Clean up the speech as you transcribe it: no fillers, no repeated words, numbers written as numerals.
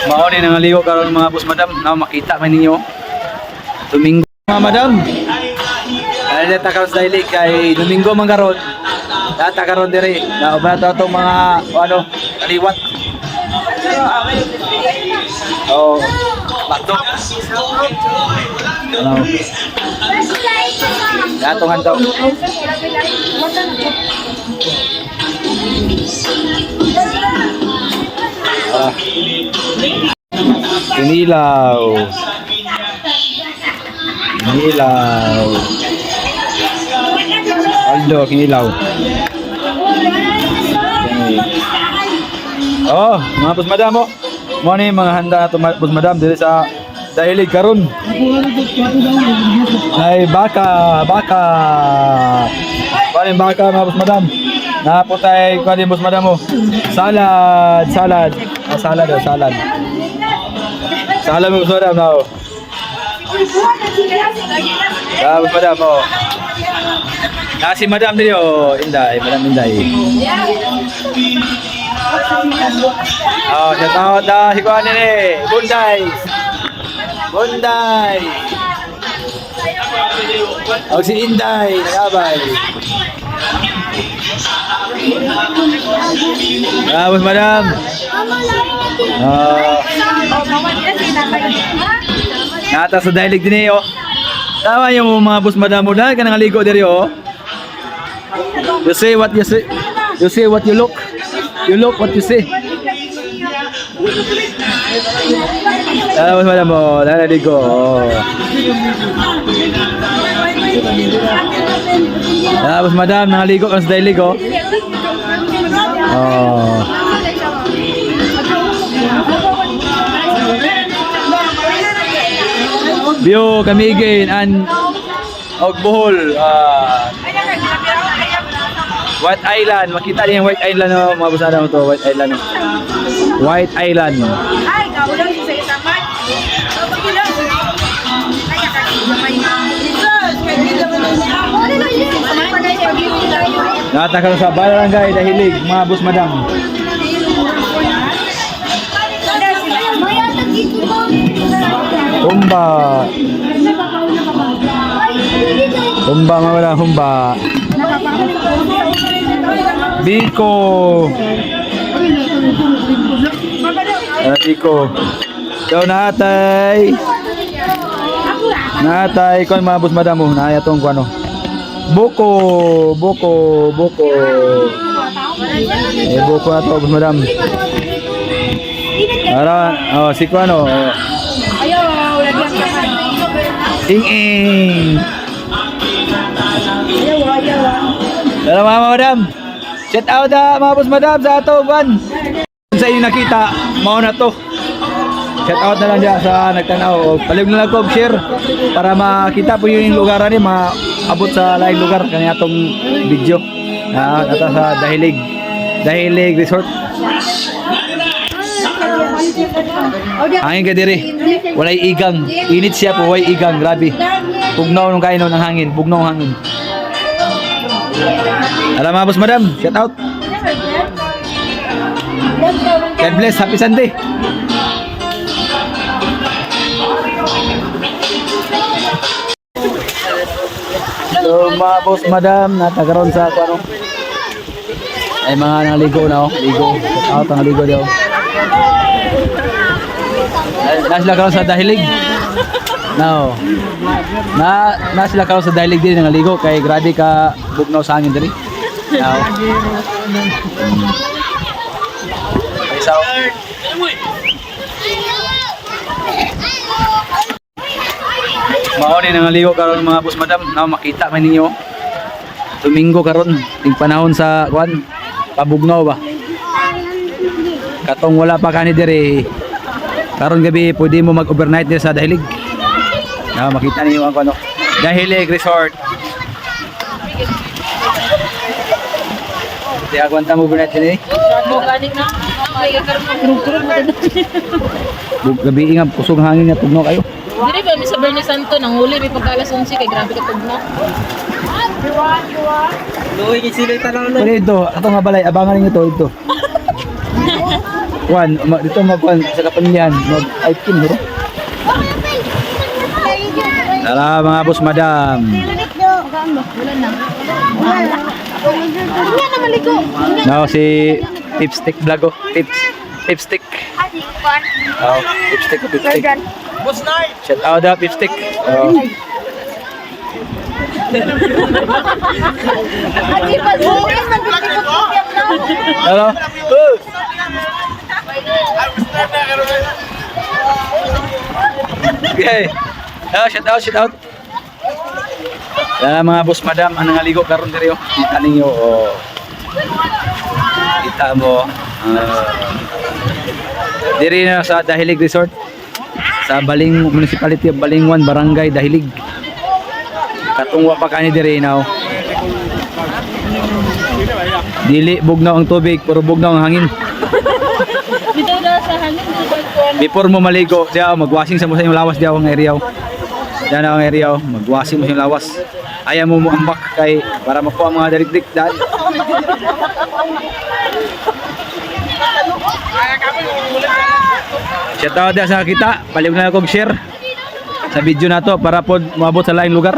Mao ni nangaligo karon mga boss madam, na makita man ninyo. Domingo mga madam. Ay data karon sa ilig kay Domingo man karon. Data karon dire. Na ubato to mga ano, kaliwat. Oh, batok. Ano? Datungan daw. Ah. Kinilaw. Kinilaw. Aldo, kinilaw. Oh, mga boss madam mo. Mo ni mga handa ato boss madam diri sa dahilig karon. Ay baka. Paano baka mga boss madam? Naputay ko din boss madam mo. Salad. Salad mo boss madam na. Boss madam mo. Si madam diri Inday, madam Inday. Oh, natawad na si Kuan ni Bunday. Oh, si Inday, nagabay. Boss madam. Nata sa dialect din Tama yung mga boss madam mo dahil ka nangaligo diri You say what you say. You say what you look. You look what you say. Boss madam mo, nangaligo. Boss madam, nangaligo ka sa dialect Oh. Bio Camiguin and Bohol White Island, makita niyo yung White Island mga busada mo to, White Island. White Island. Ay, kaulang sa isang mat. Natakal sa barangay Dahilig, mga boss madam. Humba mga wala, humba. Biko. Biko. Daw natay. Kon mga boss madam mo, naaya tong kuno. Buko. Buko na to boss madam. Ara, si kuno. Ayo, udah diam. Ing. Ayo. Hello mga madam. Shout out mga boss madam sa ato ban. Sa inyo nakita, mao na to. Shout out na lang dyan sa nagtanaw. Palig na lang ko share para makita po yung lugar ni maabot sa laing lugar kanya atong video. Ata sa Dahilig Resort. Hangin ka diri. Walay igang. Init siya po, walay igang. Grabe. Pugnaw nung kain ng hangin. Pugnaw ng hangin. Alam mga boss madam, shout out. God bless, happy Sunday. So mga boss madam, natagaron sa ano ay mga naligo na ligo. Shout out ang ligo daw. Nasila karon sa Dahilig. No. Nasila karon sa Dahilig din ng ligo kay grabe ka bugnaw sa hangin diri. Now. So, mao ni nangaligo karon mga boss madam, na makita man ninyo. Domingo karon, ting panahon sa kuan, pabugnaw ba. Katong wala pa kani diri. Karon gabi pwede mo mag-overnight diri sa Dahilig. Makita niyo ang ano, Dahilig Resort. Di aguanta mo overnight din Galing na. Gabi nga kusog hangin nga tugnaw kayo. Dili ba mi sa Bernie Santo nang huli mi pagkalas 11 kay grabe ka tugnaw. Luoy gi sila tanong. Pero ito, ato nga balay abangan niyo ito. dito magkuan sa kapangyarihan, mag-hiking bro. Tara mga boss madam. Wala na. Hindi na maligo. Now si Tipstick vlog oh. Tipstick. Oh, Tipstick. Boss Night! Shout out da Tipstick. Oh. Hello. Okay. Shout out. Yan mga boss madam, ang nangaligo karon diri oh. Kita ninyo oh. Kita mo. Diri na sa Dahilig Resort. Sa Baling Municipality of Balingwan, Barangay Dahilig. Katungwa pa kani diri now. Dili bugnaw ang tubig, puro bugnaw ang hangin. Dito na sa hangin dito. Before mo maligo, diya magwashing sa mo sa imong lawas diya ang area. Diyan ang area, magwashing mo sa imong lawas. Ayaw mo mo ambak kay para makuha ang mga dalikdik dahil. Shout out sa kita, paliw na ako share sa video na to para pod moabot sa laing lugar.